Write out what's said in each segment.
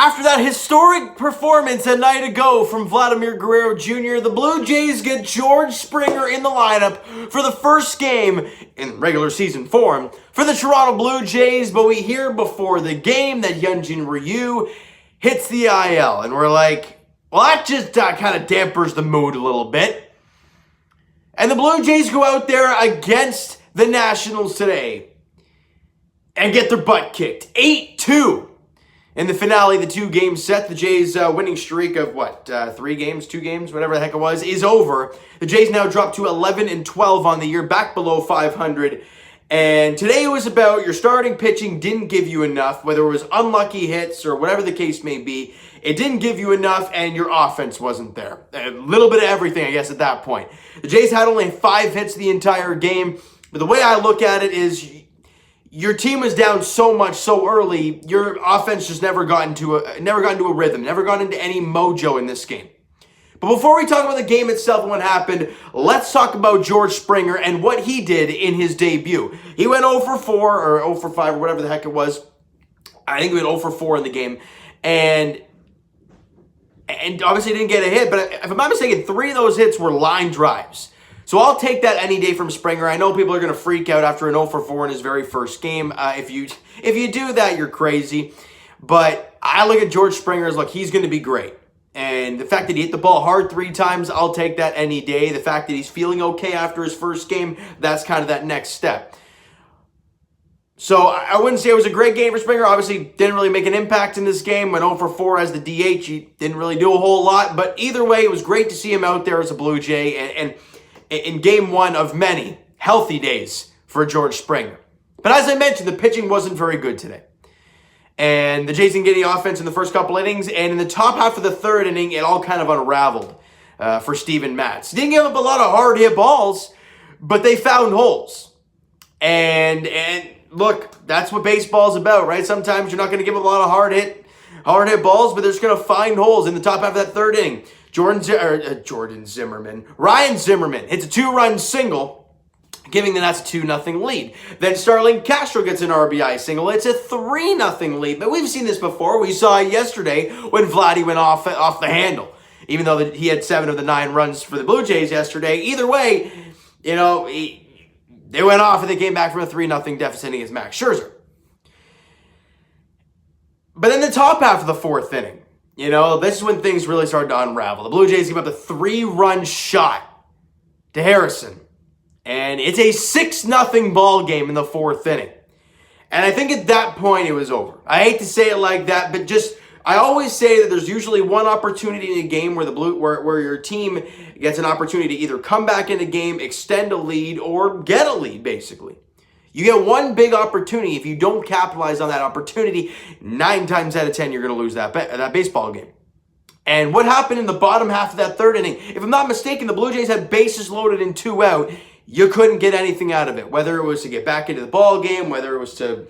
After that historic performance a night ago from Vladimir Guerrero Jr., the Blue Jays get George Springer in the lineup for the first game in regular season form for the Toronto Blue Jays, but we hear before the game that Hyunjin Ryu hits the IL, and we're like, well, that just kind of dampers the mood a little bit. And the Blue Jays go out there against the Nationals today and get their butt kicked. 8-2. In the finale, the 2-game set, the Jays' winning streak of 3 games, 2 games, whatever the heck it was, is over. The Jays now drop to 11-12 on the year, back below 500. And today it was about your starting pitching didn't give you enough, whether it was unlucky hits or whatever the case may be. It didn't give you enough, and your offense wasn't there. A little bit of everything, I guess, at that point. The Jays had only 5 hits the entire game, but the way I look at it is your team was down so much so early, your offense just never got into a rhythm, never got into any mojo in this game. But before we talk about the game itself and what happened, let's talk about George Springer and what he did in his debut. He went 0 for 4 or 0 for 5 or whatever the heck it was. I think he went 0 for 4 in the game. And obviously didn't get a hit, but if I'm not mistaken, 3 of those hits were line drives. So I'll take that any day from Springer. I know people are going to freak out after an 0 for 4 in his very first game. If you do that, you're crazy. But I look at George Springer as, look, he's going to be great. And the fact that he hit the ball hard 3 times, I'll take that any day. The fact that he's feeling okay after his first game, that's kind of that next step. So I wouldn't say it was a great game for Springer. Obviously, didn't really make an impact in this game. Went 0 for 4 as the DH. He didn't really do a whole lot. But either way, it was great to see him out there as a Blue Jay. And in game 1 of many healthy days for George Springer. But as I mentioned, the pitching wasn't very good today. And the Jays didn't get any offense in the first couple innings. And in the top half of the 3rd inning, it all kind of unraveled for Steven Matz. Didn't give up a lot of hard hit balls, but they found holes. And look, that's what baseball's about, right? Sometimes you're not going to give up a lot of hard hit balls, but they're just going to find holes in the top half of that 3rd inning. Ryan Zimmerman hits a 2-run single, giving the Nats a 2-0 lead. Then Starling Castro gets an RBI single. It's a 3-0 lead. But we've seen this before. We saw it yesterday when Vladdy went off the handle. Even though he had 7 of the 9 runs for the Blue Jays yesterday. Either way, they went off and they came back from a 3-0 deficit against Max Scherzer. But in the top half of the 4th inning, this is when things really started to unravel. The Blue Jays give up a 3-run shot to Harrison. And it's a 6-0 ball game in the 4th inning. And I think at that point it was over. I hate to say it like that, but I always say that there's usually one opportunity in a game where your team gets an opportunity to either come back in a game, extend a lead, or get a lead, basically. You get one big opportunity. If you don't capitalize on that opportunity, 9 times out of 10, you're going to lose that baseball game. And what happened in the bottom half of that 3rd inning, if I'm not mistaken, the Blue Jays had bases loaded and 2 out. You couldn't get anything out of it, whether it was to get back into the ball game, whether it was to,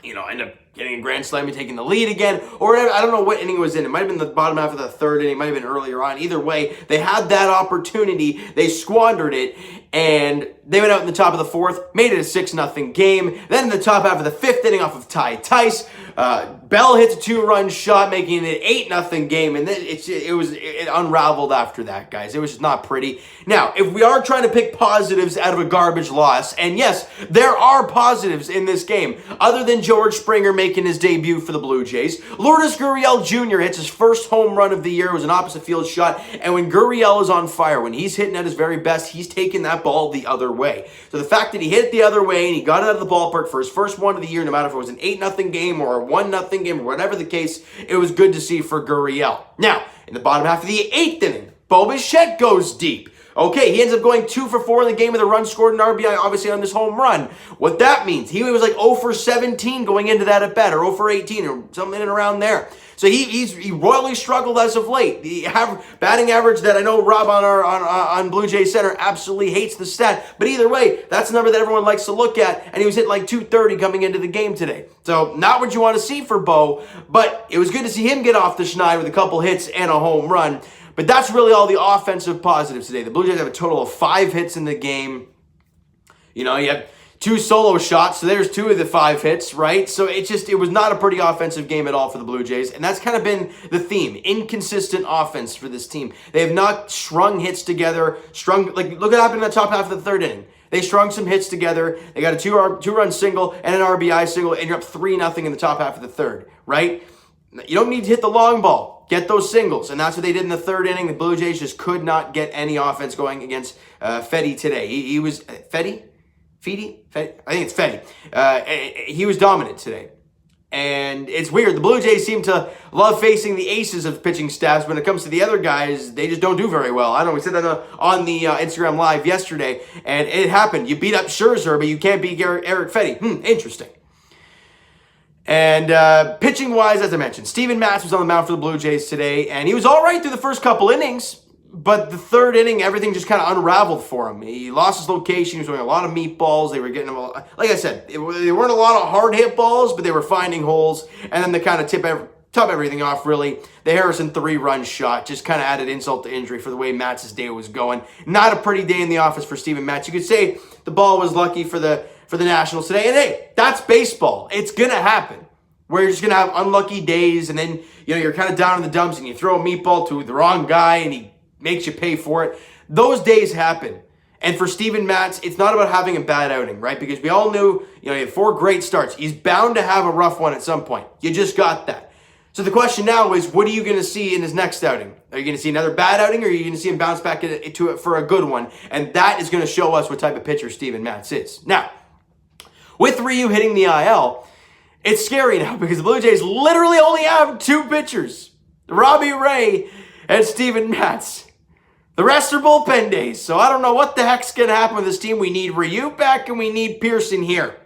end up getting a grand slam and taking the lead again, or whatever. I don't know what inning it was in. It might have been the bottom half of the 3rd inning. It might have been earlier on. Either way, they had that opportunity. They squandered it, and they went out in the top of the 4th, made it a 6-0 game. Then in the top half of the 5th inning off of Ty Tice, Bell hits a 2-run shot, making it an 8-0 game, and then it unraveled after that, guys. It was just not pretty. Now, if we are trying to pick positives out of a garbage loss, and yes, there are positives in this game, other than George Springer making his debut for the Blue Jays, Lourdes Gurriel Jr. hits his first home run of the year. It was an opposite field shot, and when Gurriel is on fire, when he's hitting at his very best, he's taking that ball the other way. So the fact that he hit it the other way and he got it out of the ballpark for his first one of the year, no matter if it was an 8-0 game or a 1-0 game or whatever the case, it was good to see for Gurriel. Now, in the bottom half of the 8th inning, Bo Bichette goes deep. Okay, he ends up going 2 for 4 in the game with a run scored and RBI, obviously, on this home run. What that means, he was like 0 for 17 going into that at bat, or 0 for 18, or something in and around there. So he royally struggled as of late. The batting average that I know Rob on Blue Jay Center absolutely hates the stat. But either way, that's a number that everyone likes to look at. And he was hitting like 230 coming into the game today. So not what you want to see for Bo. But it was good to see him get off the schneid with a couple hits and a home run. But that's really all the offensive positives today. The Blue Jays have a total of 5 hits in the game. You have 2 solo shots, so there's 2 of the 5 hits, right? So it was not a pretty offensive game at all for the Blue Jays, and that's kind of been the theme. Inconsistent offense for this team. They have not strung hits together, look what happened in the top half of the 3rd inning. They strung some hits together, they got a two-run single and an RBI single, and you're up 3-0 in the top half of the 3rd, right? You don't need to hit the long ball. Get those singles, and that's what they did in the 3rd inning. The Blue Jays just could not get any offense going against Fedde today. He was Fedde? I think it's Fedde. He was dominant today. And it's weird. The Blue Jays seem to love facing the aces of pitching staffs. When it comes to the other guys, they just don't do very well. I don't know. We said that on the Instagram Live yesterday, and it happened. You beat up Scherzer, but you can't beat Eric Fedde. Interesting. And pitching-wise, as I mentioned, Steven Matz was on the mound for the Blue Jays today, and he was all right through the first couple innings. But the 3rd inning, everything just kind of unraveled for him. He lost his location. He was doing a lot of meatballs. They were getting him, like I said, they weren't a lot of hard hit balls, but they were finding holes. And then to kind of top everything off, really, the Harrison 3-run shot just kind of added insult to injury for the way Matz's day was going. Not a pretty day in the office for Steven Matz. You could say the ball was lucky for the Nationals today. And hey, that's baseball. It's going to happen. Where you're just going to have unlucky days, and then you're kind of down in the dumps, and you throw a meatball to the wrong guy, and he makes you pay for it. Those days happen. And for Steven Matz, it's not about having a bad outing, right? Because we all knew, he had 4 great starts. He's bound to have a rough one at some point. You just got that. So the question now is, what are you going to see in his next outing? Are you going to see another bad outing, or are you going to see him bounce back to it for a good one? And that is going to show us what type of pitcher Steven Matz is. Now, with Ryu hitting the IL, it's scary now because the Blue Jays literally only have 2 pitchers, Robbie Ray and Steven Matz. The rest are bullpen days, so I don't know what the heck's going to happen with this team. We need Ryu back, and we need Pearson here.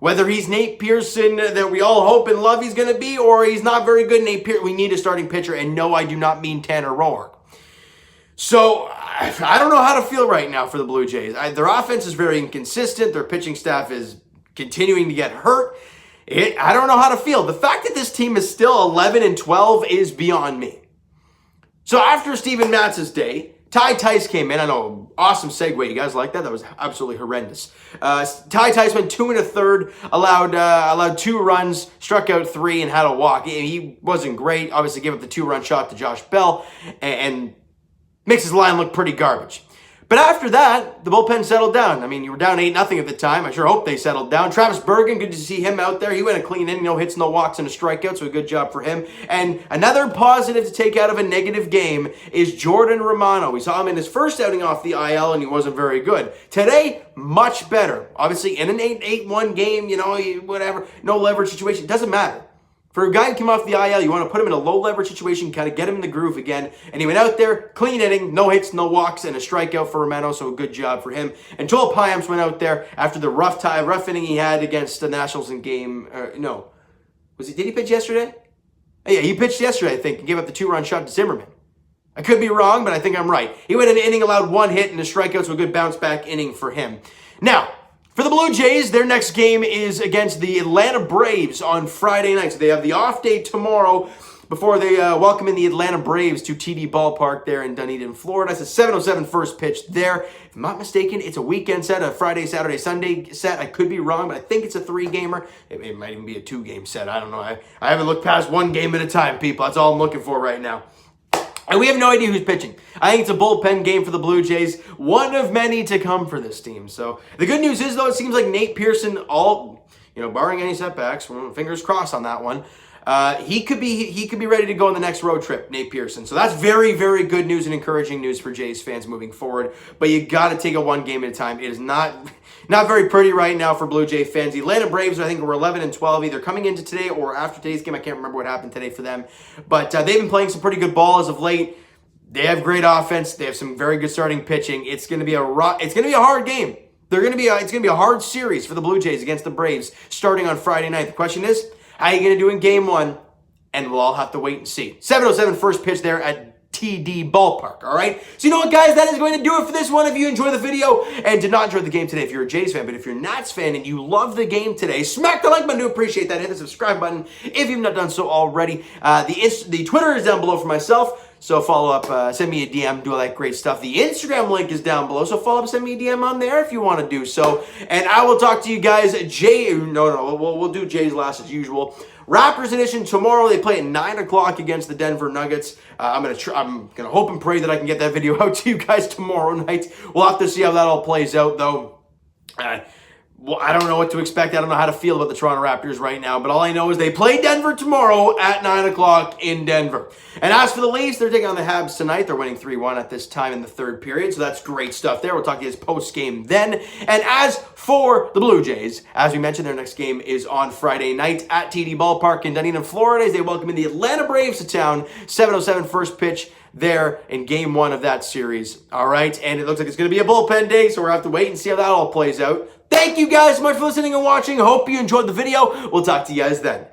Whether he's Nate Pearson that we all hope and love he's going to be, or he's not very good Nate Pearson, we need a starting pitcher, and no, I do not mean Tanner Roark. So, I don't know how to feel right now for the Blue Jays. Their offense is very inconsistent. Their pitching staff is continuing to get hurt. I don't know how to feel. The fact that this team is still 11-12 is beyond me. So after Steven Matz's day, Ty Tice came in. I know, awesome segue. You guys like that? That was absolutely horrendous. Ty Tice went 2 1/3, allowed 2 runs, struck out 3, and had a walk. He wasn't great. Obviously, gave up the 2-run shot to Josh Bell and makes his line look pretty garbage. But after that, the bullpen settled down. I mean, you were down 8-0 at the time. I sure hope they settled down. Travis Bergen, good to see him out there. He went a clean inning, no hits, no walks, and a strikeout, so a good job for him. And another positive to take out of a negative game is Jordan Romano. We saw him in his first outing off the IL, and he wasn't very good. Today, much better. Obviously, in an 8-1 game, whatever, no leverage situation, doesn't matter. For a guy who came off the IL, you want to put him in a low-leverage situation, kind of get him in the groove again. And he went out there, clean inning, no hits, no walks, and a strikeout for Romano, so a good job for him. And Joel Payamps went out there after the rough inning he had against the Nationals in game... did he pitch yesterday? Yeah, he pitched yesterday, I think, and gave up the 2-run shot to Zimmerman. I could be wrong, but I think I'm right. He went in an inning, allowed 1 hit, and a strikeout, so a good bounce-back inning for him. Now... for the Blue Jays, their next game is against the Atlanta Braves on Friday night. So they have the off day tomorrow before they welcome in the Atlanta Braves to TD Ballpark there in Dunedin, Florida. It's a 7:07 first pitch there. If I'm not mistaken, it's a weekend set, a Friday, Saturday, Sunday set. I could be wrong, but I think it's a 3-gamer. It might even be a 2-game set. I don't know. I haven't looked past 1 game at a time, people. That's all I'm looking for right now. And we have no idea who's pitching. I think it's a bullpen game for the Blue Jays. One of many to come for this team. So the good news is, though, it seems like Nate Pearson, barring any setbacks, fingers crossed on that one, he could be ready to go on the next road trip, Nate Pearson. So that's very, very good news and encouraging news for Jays fans moving forward. But you got to take it 1 game at a time. It is not very pretty right now for Blue Jay fans. The Atlanta Braves, I think, were 11-12, either coming into today or after today's game. I can't remember what happened today for them. But they've been playing some pretty good ball as of late. They have great offense. They have some very good starting pitching. It's going to be a hard game. It's going to be a hard series for the Blue Jays against the Braves starting on Friday night. The question is, how are you going to do in game 1? And we'll all have to wait and see. 7:07 first pitch there at TD Ballpark, all right? So you know what, guys? That is going to do it for this one. If you enjoyed the video and did not enjoy the game today, if you're a Jays fan, but if you're a Nats fan and you love the game today, smack the like button to appreciate that. Hit the subscribe button if you've not done so already. The Twitter is down below for myself. So follow up, send me a DM, do all that great stuff. The Instagram link is down below, so follow up, send me a DM on there if you want to do so. And I will talk to you guys. We'll do Jay's last as usual. Raptors edition tomorrow. They play at 9 o'clock against the Denver Nuggets. I'm gonna hope and pray that I can get that video out to you guys tomorrow night. We'll have to see how that all plays out, though. Well, I don't know what to expect. I don't know how to feel about the Toronto Raptors right now, but all I know is they play Denver tomorrow at 9 o'clock in Denver. And as for the Leafs, they're taking on the Habs tonight. They're winning 3-1 at this time in the third period, so that's great stuff there. We'll talk to you guys post-game then. And as for the Blue Jays, as we mentioned, their next game is on Friday night at TD Ballpark in Dunedin, Florida, as they welcome in the Atlanta Braves to town. 7:07 first pitch there in game 1 of that series. All right, and it looks like it's going to be a bullpen day, so we'll have to wait and see how that all plays out. Thank you guys so much for listening and watching. Hope you enjoyed the video. We'll talk to you guys then.